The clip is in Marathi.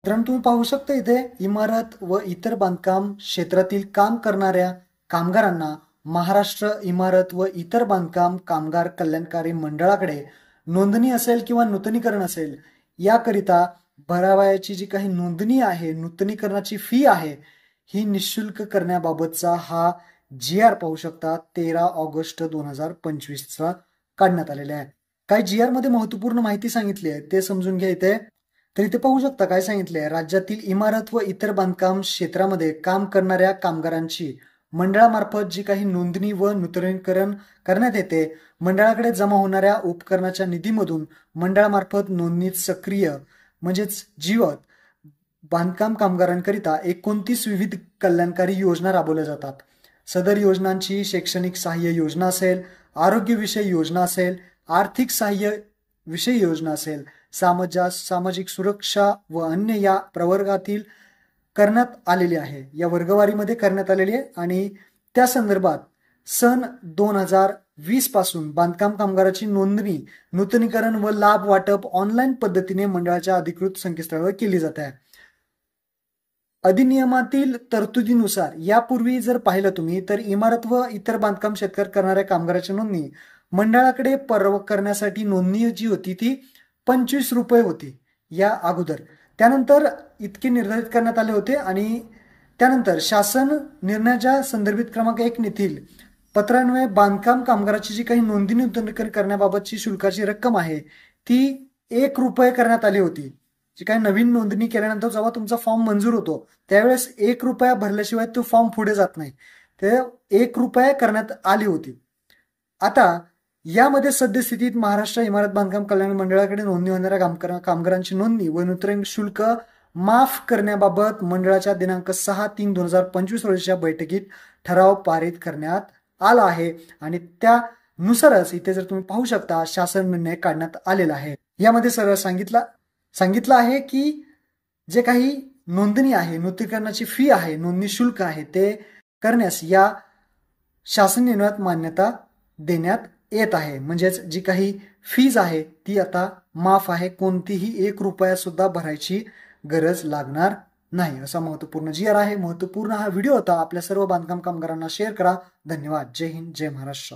मित्रांनो, तुम्ही पाहू शकता इथे इमारत व इतर बांधकाम क्षेत्रातील काम करणाऱ्या कामगारांना महाराष्ट्र इमारत व इतर बांधकाम कामगार कल्याणकारी मंडळाकडे नोंदणी असेल किंवा नूतनीकरण असेल याकरिता भरावयाची जी काही नोंदणी आहे, नूतनीकरणाची फी आहे, ही निशुल्क करण्याबाबतचा हा GR पाहू शकता 13 ऑगस्ट 2025 काढण्यात आलेला आहे। काही GR मध्ये महत्वपूर्ण माहिती सांगितली आहे ते समजून घ्या इथे। तर इथे पाहू शकता काय सांगितलंय, राज्यातील इमारत व इतर बांधकाम क्षेत्रामध्ये काम करणाऱ्या कामगारांची मंडळामार्फत जी काही नोंदणी व नूतनीकरण करण्यात येते, मंडळाकडे जमा होणाऱ्या उपकरणाच्या निधीमधून मंडळामार्फत नोंदणीत सक्रिय म्हणजेच जीवत बांधकाम कामगारांकरिता 29 विविध कल्याणकारी योजना राबवल्या जातात। सदर योजनांची शैक्षणिक सहाय्य योजना असेल, आरोग्य विषयी योजना असेल, आर्थिक सहाय्य विषयी योजना असेल, सामाजिक सुरक्षा व अन्य या प्रवर्गातील करण्यात आलेली आहे, या वर्गवारीमध्ये करण्यात आलेली आहे। आणि त्या संदर्भात सन 2020 पासून बांधकाम कामगाराची नोंदणी, नूतनीकरण व लाभ वाटप ऑनलाईन पद्धतीने मंडळाच्या अधिकृत संकेतस्थळावर केली जात आहे। अधिनियमातील तरतुदीनुसार यापूर्वी जर पाहिलं तुम्ही तर इमारत व इतर बांधकाम क्षेत्रात करणाऱ्या कामगाराची नोंदणी मंडळाकडे करण्यासाठी नोंदणी जी होती ती 25 रुपये होती या अगोदर। त्यानंतर इतके निर्धारित करण्यात आले होते आणि त्यानंतर शासन निर्णयाच्या संदर्भित क्रमांक 1 नेतील पत्रान्वये बांधकाम कामगाराची जी काही नोंदणी नूतनीकरण करण्याबाबतची शुल्काची रक्कम आहे ती 1 रुपये करण्यात आली होती। जी काही नवीन नोंदणी केल्यानंतर जेव्हा तुमचा फॉर्म मंजूर होतो त्यावेळेस 1 रुपया भरल्याशिवाय तो फॉर्म पुढे जात नाही, ते 1 रुपया करण्यात आली होती। आता यामध्ये सद्यस्थितीत महाराष्ट्र इमारत बांधकाम कल्याण मंडळाकडे नोंदणी होणाऱ्या कामगारांची नोंदणी व नूतनीकरण शुल्क माफ करण्याबाबत मंडळाच्या दिनांक 6/3/2025 रोजीच्या बैठकीत ठराव पारित करण्यात आला आहे आणि त्यानुसारच इथे जर तुम्ही पाहू शकता शासन निर्णय काढण्यात आलेला आहे। यामध्ये सरळ सांगितलं आहे की जे काही नोंदणी आहे, नूतनीकरणाची फी आहे, नोंदणी शुल्क आहे ते करण्यास या शासन निर्णयात मान्यता देण्यात येत आहे। म्हणजेच जी काही फीज आहे ती आता माफ आहे, कोणतीही 1 रुपया सुद्धा भरायची गरज लागणार नाही। असा महत्वपूर्ण GR आहे। महत्वपूर्ण हा व्हिडिओ होता। आपल्या सर्व बांधकाम कामगारांना शेअर करा। धन्यवाद। जय हिंद, जय महाराष्ट्र।